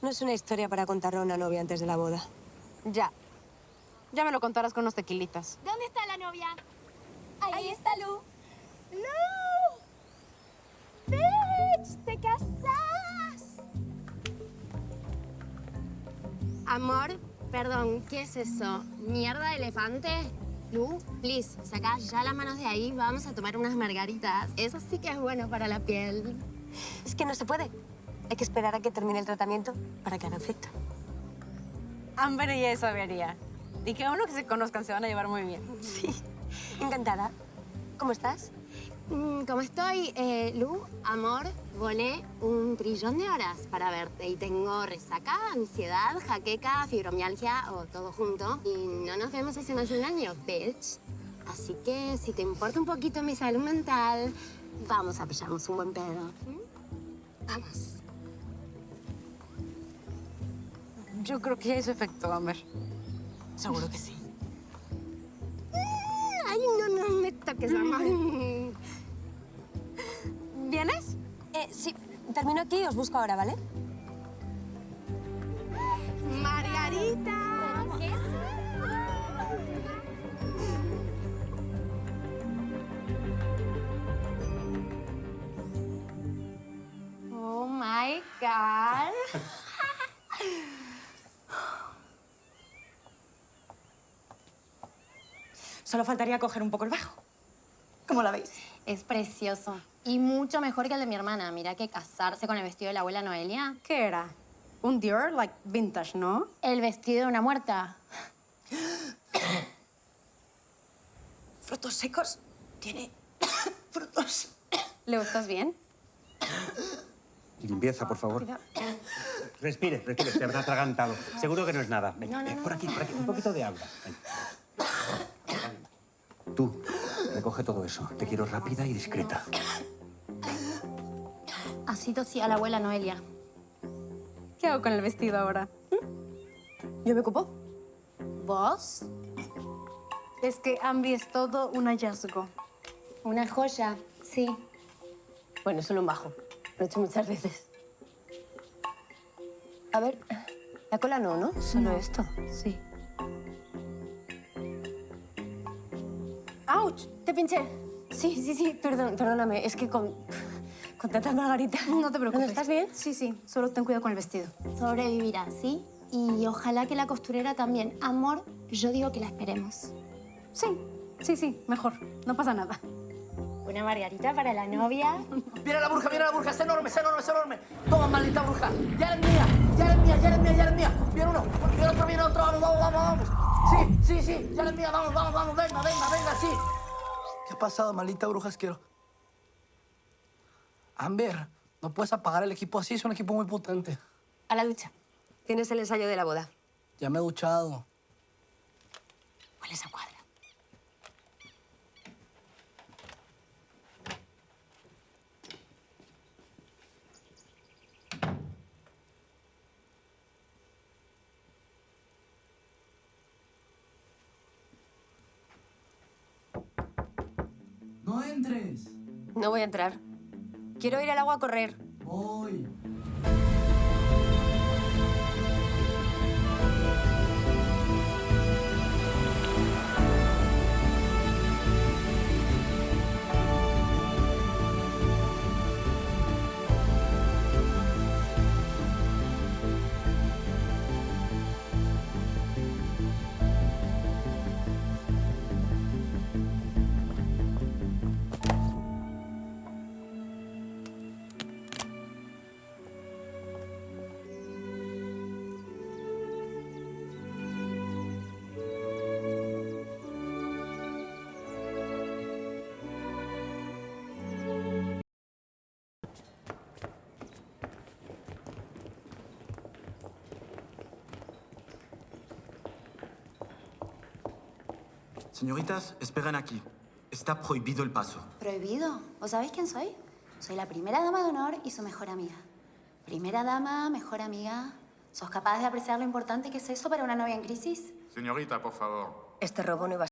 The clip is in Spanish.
No es una historia para contarle a una novia antes de la boda. Ya. Ya me lo contarás con unos tequilitas. ¿Dónde está la novia? Ahí está Lu. ¡Lu! ¡Bitch! ¡Te casás! Amor, perdón, ¿qué es eso? ¿Mierda de elefante? Lu, please, saca ya las manos de ahí. Vamos a tomar unas margaritas. Eso sí que es bueno para la piel. Es que no se puede. Hay que esperar a que termine el tratamiento para que haga efecto. Amber y eso vería. Y que uno que se conozcan se van a llevar muy bien. Sí. Encantada. ¿Cómo estás? ¿Cómo estoy? Lu, amor, volé un trillón de horas para verte y tengo resaca, ansiedad, jaqueca, fibromialgia o todo junto. Y no nos vemos hace más de un año, bitch. Así que si te importa un poquito mi salud mental, vamos a pillarnos un buen pedo. Vamos. Yo creo que ya hizo efecto, Amber. Seguro que sí. Ay, no me toques, amor. ¿Vienes? Sí. Termino aquí y os busco ahora, ¿vale? ¡Margarita! ¿Qué es? Oh, my God. Solo faltaría coger un poco el bajo. ¿Cómo la veis? Es precioso. Y mucho mejor que el de mi hermana. Mira que casarse con el vestido de la abuela Noelia. ¿Qué era? Un Dior, like vintage, ¿no? El vestido de una muerta. Frutos secos. Tiene frutos. ¿Leo, estás bien? Limpieza, por favor. Respire, se habrá atragantado. Seguro que no es nada. Venga, por aquí, un poquito de agua. Ven. Tú, recoge todo eso. Te quiero rápida y discreta. Así tosía la abuela Noelia. ¿Qué hago con el vestido ahora? ¿Yo me ocupo? ¿Vos? Es que Ambi es todo un hallazgo. Una joya, sí. Bueno, solo un bajo. Lo he hecho muchas veces. A ver, la cola no, ¿no? Solo esto. Sí. ¡Auch! Te pinché. Sí, perdóname. Es que con tantas margaritas... No te preocupes. ¿Estás bien? Sí, solo ten cuidado con el vestido. Sobrevivirá, ¿sí? Y ojalá que la costurera también. Amor, yo digo que la esperemos. Sí, mejor. No pasa nada. Una margarita para la novia. ¡Viene la bruja, es enorme! ¡Toma, maldita bruja! ¡Ya eres mía! ¡Viene uno, viene otro! ¡Vamos! Sí, ya eres mía, vamos, venga, sí. ¿Qué ha pasado, maldita bruja asquerosa? Amber, no puedes apagar el equipo así, es un equipo muy potente. A la ducha. Tienes el ensayo de la boda. Ya me he duchado. Hueles a cuadra. ¡No entres! No voy a entrar. Quiero ir al agua a correr. Voy. Señoritas, esperen aquí. Está prohibido el paso. ¿Prohibido? ¿Vos sabés quién soy? Soy la primera dama de honor y su mejor amiga. Primera dama, mejor amiga. ¿Sos capaz de apreciar lo importante que es eso para una novia en crisis? Señorita, por favor. Este robo no iba a